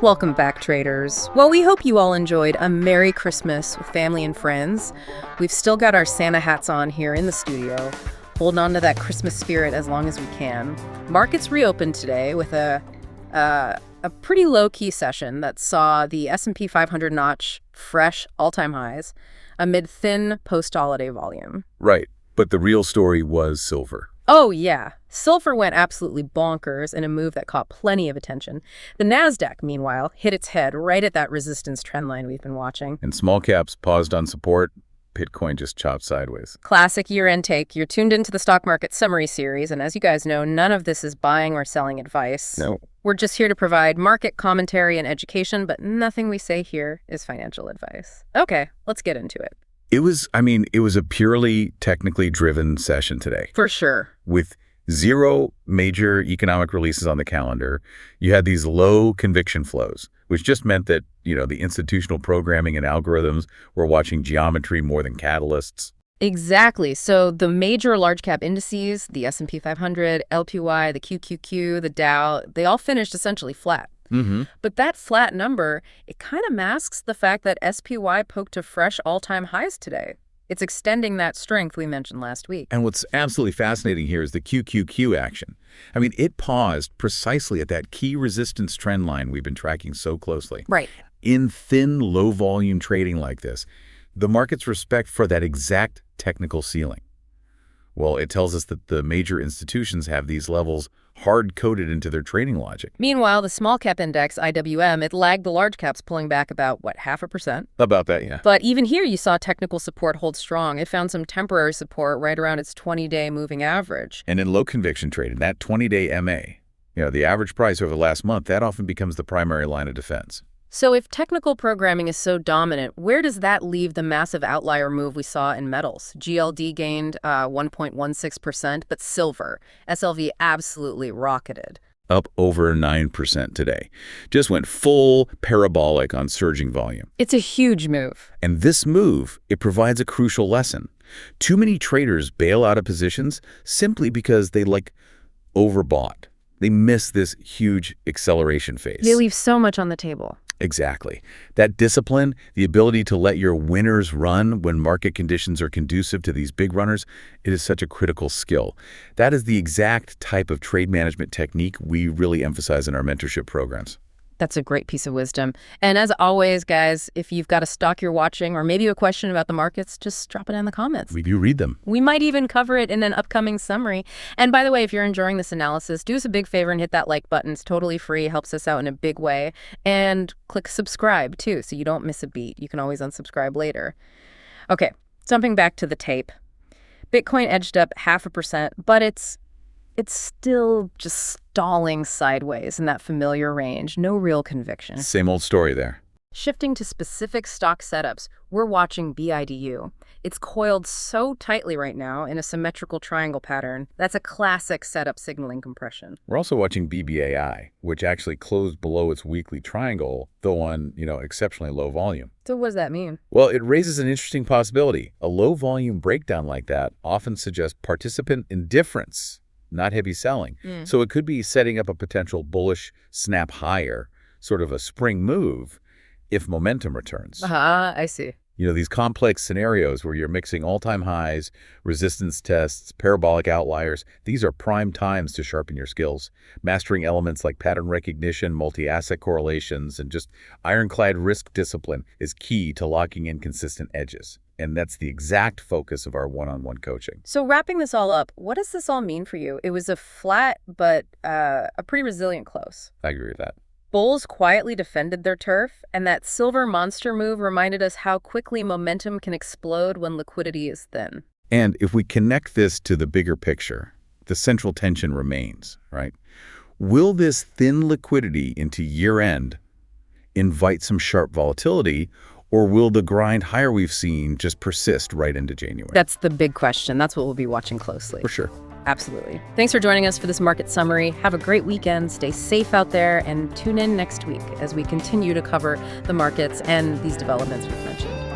Welcome back, traders. Well, we hope you all enjoyed a Merry Christmas with family and friends. We've still got our Santa hats on here in the studio, holding on to that Christmas spirit as long as we can. Markets reopened today with a pretty low-key session that saw the S&P 500 notch fresh all-time highs amid thin post-holiday volume. Right, but the real story was silver. Oh, yeah. Silver went absolutely bonkers in a move that caught plenty of attention. The Nasdaq, meanwhile, hit its head right at that resistance trend line we've been watching. And small caps paused on support. Bitcoin just chopped sideways. Classic year-end take. You're tuned into the Stock Market Summary Series, and as you guys know, none of this is buying or selling advice. No. We're just here to provide market commentary and education, but nothing we say here is financial advice. Okay, let's get into it. It was a purely technically driven session today. For sure. With zero major economic releases on the calendar, you had these low conviction flows, which just meant that, the institutional programming and algorithms were watching geometry more than catalysts. Exactly. So the major large cap indices, the S&P 500, LPY, the QQQ, the Dow, they all finished essentially flat. Mm-hmm. But that flat number, it kind of masks the fact that SPY poked to fresh all-time highs today. It's extending that strength we mentioned last week. And what's absolutely fascinating here is the QQQ action. It paused precisely at that key resistance trend line we've been tracking so closely. Right. In thin, low-volume trading like this, the market's respect for that exact technical ceiling. Well, it tells us that the major institutions have these levels hard-coded into their trading logic. Meanwhile, the small cap index, IWM, it lagged the large caps, pulling back about, 0.5%? About that, yeah. But even here, you saw technical support hold strong. It found some temporary support right around its 20-day moving average. And in low conviction trading, that 20-day MA, the average price over the last month, that often becomes the primary line of defense. So if technical programming is so dominant, where does that leave the massive outlier move we saw in metals? GLD gained 1.16%, but silver, SLV absolutely rocketed. Up over 9% today. Just went full parabolic on surging volume. It's a huge move. And this move, it provides a crucial lesson. Too many traders bail out of positions simply because they overbought. They miss this huge acceleration phase. They leave so much on the table. Exactly. That discipline, the ability to let your winners run when market conditions are conducive to these big runners, it is such a critical skill. That is the exact type of trade management technique we really emphasize in our mentorship programs. That's a great piece of wisdom. And as always, guys, if you've got a stock you're watching or maybe a question about the markets, just drop it in the comments. We do read them. We might even cover it in an upcoming summary. And by the way, if you're enjoying this analysis, do us a big favor and hit that like button. It's totally free, helps us out in a big way. And click subscribe, too, so you don't miss a beat. You can always unsubscribe later. Okay, jumping back to the tape. Bitcoin edged up 0.5%, but it's still just stalling sideways in that familiar range. No real conviction. Same old story there. Shifting to specific stock setups, we're watching BIDU. It's coiled so tightly right now in a symmetrical triangle pattern. That's a classic setup signaling compression. We're also watching BBAI, which actually closed below its weekly triangle, though on, exceptionally low volume. So what does that mean? Well, it raises an interesting possibility. A low volume breakdown like that often suggests participant indifference, not heavy selling. So it could be setting up a potential bullish snap higher, sort of a spring move, if momentum returns. I see. These complex scenarios where you're mixing all-time highs, resistance tests, parabolic outliers, these are prime times to sharpen your skills. Mastering elements like pattern recognition, multi-asset correlations, and just ironclad risk discipline is key to locking in consistent edges. And that's the exact focus of our one-on-one coaching. So wrapping this all up, what does this all mean for you? It was a flat, but a pretty resilient close. I agree with that. Bulls quietly defended their turf, and that silver monster move reminded us how quickly momentum can explode when liquidity is thin. And if we connect this to the bigger picture, the central tension remains, right? Will this thin liquidity into year-end invite some sharp volatility, or will the grind higher we've seen just persist right into January? That's the big question. That's what we'll be watching closely. For sure. Absolutely. Thanks for joining us for this market summary. Have a great weekend. Stay safe out there and tune in next week as we continue to cover the markets and these developments we've mentioned.